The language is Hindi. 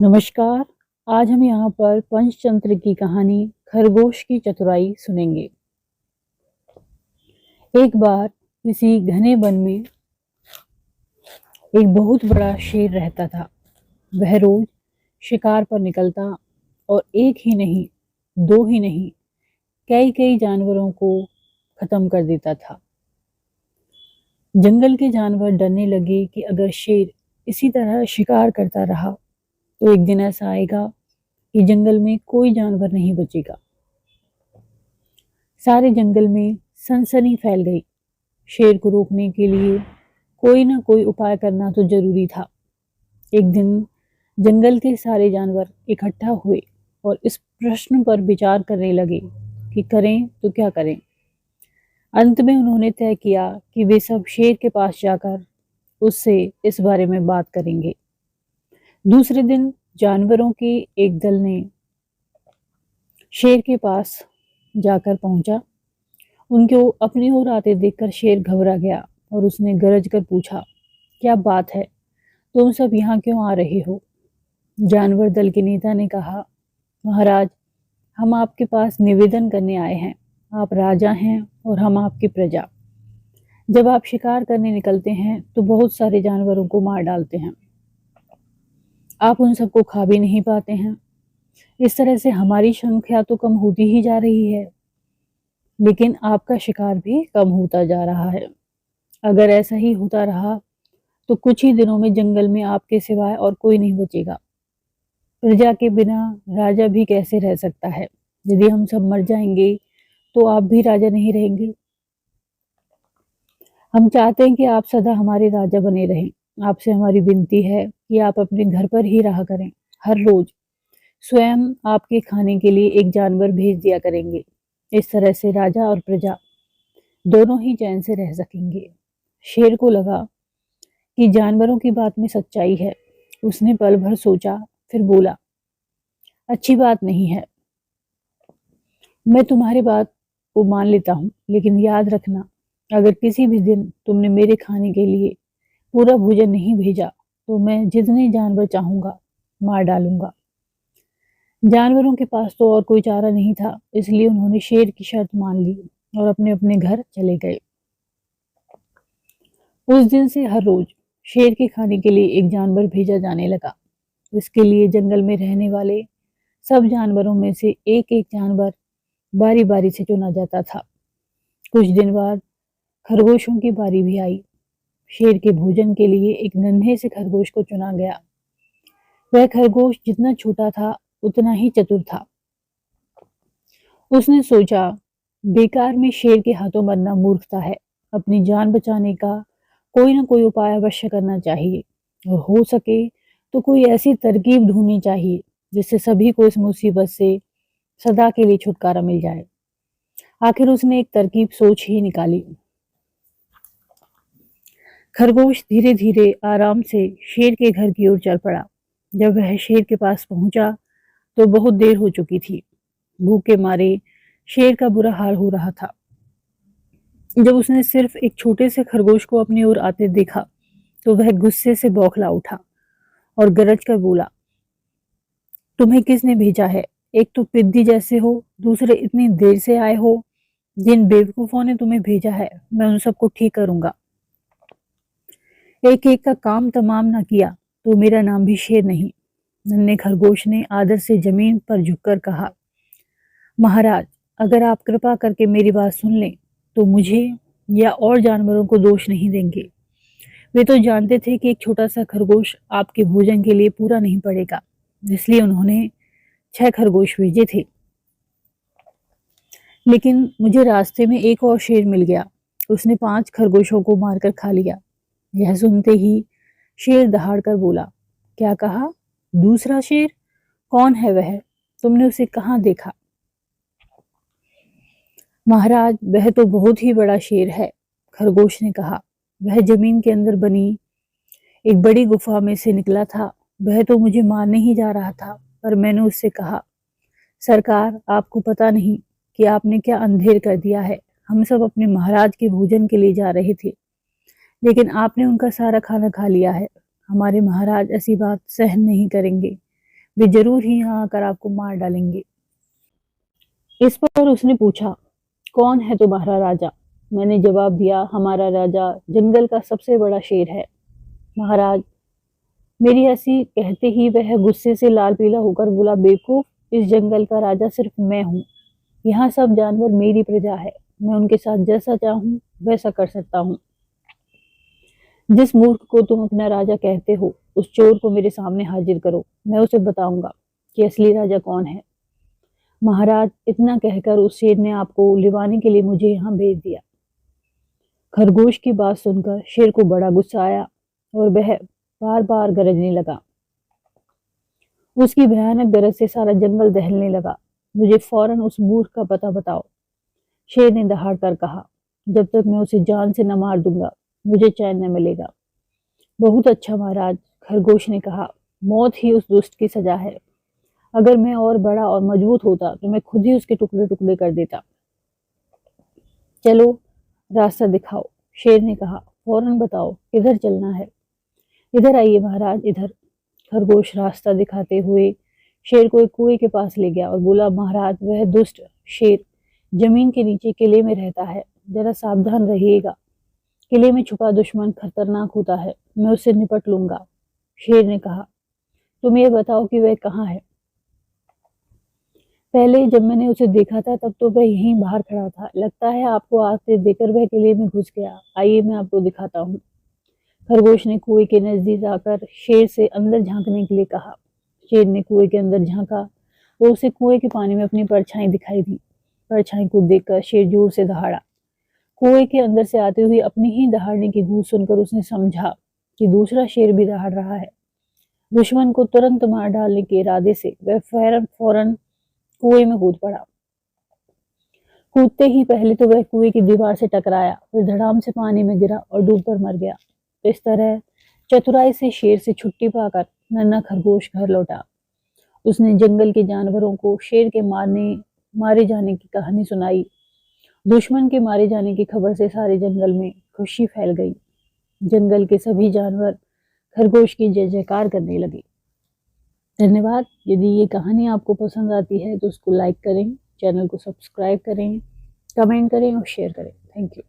नमस्कार। आज हम यहाँ पर पंचतंत्र की कहानी खरगोश की चतुराई सुनेंगे। एक बार किसी घने वन में एक बहुत बड़ा शेर रहता था। वह रोज शिकार पर निकलता और एक ही नहीं, दो ही नहीं, कई कई जानवरों को खत्म कर देता था। जंगल के जानवर डरने लगे कि अगर शेर इसी तरह शिकार करता रहा तो एक दिन ऐसा आएगा कि जंगल में कोई जानवर नहीं बचेगा। सारे जंगल में सनसनी फैल गई। शेर को रोकने के लिए कोई ना कोई उपाय करना तो जरूरी था। एक दिन जंगल के सारे जानवर इकट्ठा हुए और इस प्रश्न पर विचार करने लगे कि करें तो क्या करें। अंत में उन्होंने तय किया कि वे सब शेर के पास जाकर उससे इस बारे में बात करेंगे। दूसरे दिन जानवरों के एक दल ने शेर के पास जाकर पहुंचा। उनको अपनी ओर आते देखकर शेर घबरा गया और उसने गरज कर पूछा, क्या बात है, तुम सब यहाँ क्यों आ रहे हो? जानवर दल के नेता ने कहा, महाराज, हम आपके पास निवेदन करने आए हैं। आप राजा हैं और हम आपकी प्रजा। जब आप शिकार करने निकलते हैं तो बहुत सारे जानवरों को मार डालते हैं। आप उन सबको खा भी नहीं पाते हैं। इस तरह से हमारी संख्या तो कम होती ही जा रही है, लेकिन आपका शिकार भी कम होता जा रहा है। अगर ऐसा ही होता रहा तो कुछ ही दिनों में जंगल में आपके सिवाय और कोई नहीं बचेगा। प्रजा के बिना राजा भी कैसे रह सकता है? यदि हम सब मर जाएंगे तो आप भी राजा नहीं रहेंगे। हम चाहते हैं कि आप सदा हमारे राजा बने रहें। आपसे हमारी विनती है कि आप अपने घर पर ही रहा करें। हर रोज स्वयं आपके खाने के लिए एक जानवर भेज दिया करेंगे। इस तरह से राजा और प्रजा दोनों ही चैन से रह सकेंगे। शेर को लगा कि जानवरों की बात में सच्चाई है। उसने पल भर सोचा, फिर बोला, अच्छी बात नहीं है, मैं तुम्हारी बात को मान लेता हूँ, लेकिन याद रखना, अगर किसी भी दिन तुमने मेरे खाने के लिए पूरा भोजन नहीं भेजा तो मैं जितने जानवर चाहूंगा मार डालूंगा। जानवरों के पास तो और कोई चारा नहीं था, इसलिए उन्होंने शेर की शर्त मान ली और अपने अपने घर चले गए। उस दिन से हर रोज शेर के खाने के लिए एक जानवर भेजा जाने लगा। इसके लिए जंगल में रहने वाले सब जानवरों में से एक एक जानवर बारी बारी से चुना जाता था। कुछ दिन बाद खरगोशों की बारी भी आई। शेर के भोजन के लिए एक नन्हे से खरगोश को चुना गया। वह खरगोश जितना छोटा था उतना ही चतुर था। उसने सोचा, बेकार में शेर के हाथों मरना मूर्खता है। अपनी जान बचाने का कोई ना कोई उपाय अवश्य करना चाहिए और हो सके तो कोई ऐसी तरकीब ढूंढनी चाहिए जिससे सभी को इस मुसीबत से सदा के लिए छुटकारा मिल जाए। आखिर उसने एक तरकीब सोच ही निकाली। खरगोश धीरे धीरे आराम से शेर के घर की ओर चल पड़ा। जब वह शेर के पास पहुंचा तो बहुत देर हो चुकी थी। भूख के मारे शेर का बुरा हाल हो रहा था। जब उसने सिर्फ एक छोटे से खरगोश को अपनी ओर आते देखा तो वह गुस्से से बौखला उठा और गरज कर बोला, तुम्हें किसने भेजा है? एक तो पिद्दी जैसे हो, दूसरे इतनी देर से आए हो। जिन बेवकूफों ने तुम्हें भेजा है मैं उन सबको ठीक करूंगा। एक एक का काम तमाम ना किया तो मेरा नाम भी शेर नहीं। नन्हे खरगोश ने आदर से जमीन पर झुककर कहा, महाराज, अगर आप कृपा करके मेरी बात सुन लें तो मुझे या और जानवरों को दोष नहीं देंगे। वे तो जानते थे कि एक छोटा सा खरगोश आपके भोजन के लिए पूरा नहीं पड़ेगा, इसलिए उन्होंने 6 खरगोश भेजे थे। लेकिन मुझे रास्ते में एक और शेर मिल गया। उसने 5 खरगोशों को मारकर खा लिया। यह सुनते ही शेर दहाड़ कर बोला, क्या कहा? दूसरा शेर? कौन है वह? तुमने उसे कहाँ देखा? महाराज, वह तो बहुत ही बड़ा शेर है, खरगोश ने कहा। वह जमीन के अंदर बनी एक बड़ी गुफा में से निकला था। वह तो मुझे मारने ही जा रहा था, पर मैंने उससे कहा, सरकार, आपको पता नहीं कि आपने क्या अंधेर कर दिया है। हम सब अपने महाराज के भोजन के लिए जा रहे थे, लेकिन आपने उनका सारा खाना खा लिया है। हमारे महाराज ऐसी बात सहन नहीं करेंगे। वे जरूर ही यहाँ आकर आपको मार डालेंगे। इस पर उसने पूछा, कौन है तुम्हारा राजा? मैंने जवाब दिया, हमारा राजा जंगल का सबसे बड़ा शेर है। महाराज, मेरी हंसी कहते ही वह गुस्से से लाल पीला होकर बोला, बेवकूफ, इस जंगल का राजा सिर्फ मैं हूँ। यहाँ सब जानवर मेरी प्रजा है। मैं उनके साथ जैसा चाहूँ वैसा कर सकता हूँ। जिस मूर्ख को तुम अपना राजा कहते हो, उस चोर को मेरे सामने हाजिर करो। मैं उसे बताऊंगा कि असली राजा कौन है। महाराज, इतना कहकर उस शेर ने आपको लिवाने के लिए मुझे यहाँ भेज दिया। खरगोश की बात सुनकर शेर को बड़ा गुस्सा आया और वह बार बार गरजने लगा। उसकी भयानक गरज से सारा जंगल दहलने लगा। मुझे फौरन उस मूर्ख का पता बताओ, शेर ने दहाड़ कर कहा। जब तक मैं उसे जान से न मार दूंगा, मुझे चैन न मिलेगा। बहुत अच्छा महाराज, खरगोश ने कहा, मौत ही उस दुष्ट की सजा है। अगर मैं और बड़ा और मजबूत होता तो मैं खुद ही उसके टुकड़े टुकड़े कर देता। चलो, रास्ता दिखाओ, शेर ने कहा। फौरन बताओ किधर चलना है। इधर आइए महाराज, इधर। खरगोश रास्ता दिखाते हुए शेर को एक कुएं के पास ले गया और बोला, महाराज, वह दुष्ट शेर जमीन के नीचे किले में रहता है। जरा सावधान रहिएगा। किले में छुपा दुश्मन खतरनाक होता है। मैं उससे निपट लूंगा। शेर ने कहा, तुम ये बताओ कि वह कहाँ है। पहले जब मैंने उसे देखा था तब तो वह यहीं बाहर खड़ा था। लगता है आपको आते देकर वह किले में घुस गया। आइए मैं आपको दिखाता हूँ। खरगोश ने कुएं के नजदीक आकर शेर से अंदर झांकने के लिए कहा। शेर ने कुएं के अंदर झांका तो उसे कुएं के पानी में अपनी परछाई दिखाई दी। परछाई को देखकर शेर जोर से दहाड़ा। कुएं के अंदर से आते हुए अपनी ही दहाड़ने की गूंज सुनकर उसने समझा कि दूसरा शेर भी दहाड़ रहा है। दुश्मन को तुरंत मार डालने के इरादे से वह फौरन कुएं में कूद पड़ा। कूदते ही पहले तो वह कुएं की दीवार से टकराया, फिर धड़ाम से पानी में गिरा और डूबकर मर गया। इस तरह चतुराई से शेर से छुट्टी पाकर नन्हा खरगोश घर लौटा। उसने जंगल के जानवरों को शेर के मारे जाने की कहानी सुनाई। दुश्मन के मारे जाने की खबर से सारे जंगल में खुशी फैल गई। जंगल के सभी जानवर खरगोश की जय जयकार करने लगे। धन्यवाद। यदि ये कहानी आपको पसंद आती है तो उसको लाइक करें, चैनल को सब्सक्राइब करें, कमेंट करें और शेयर करें। Thank you.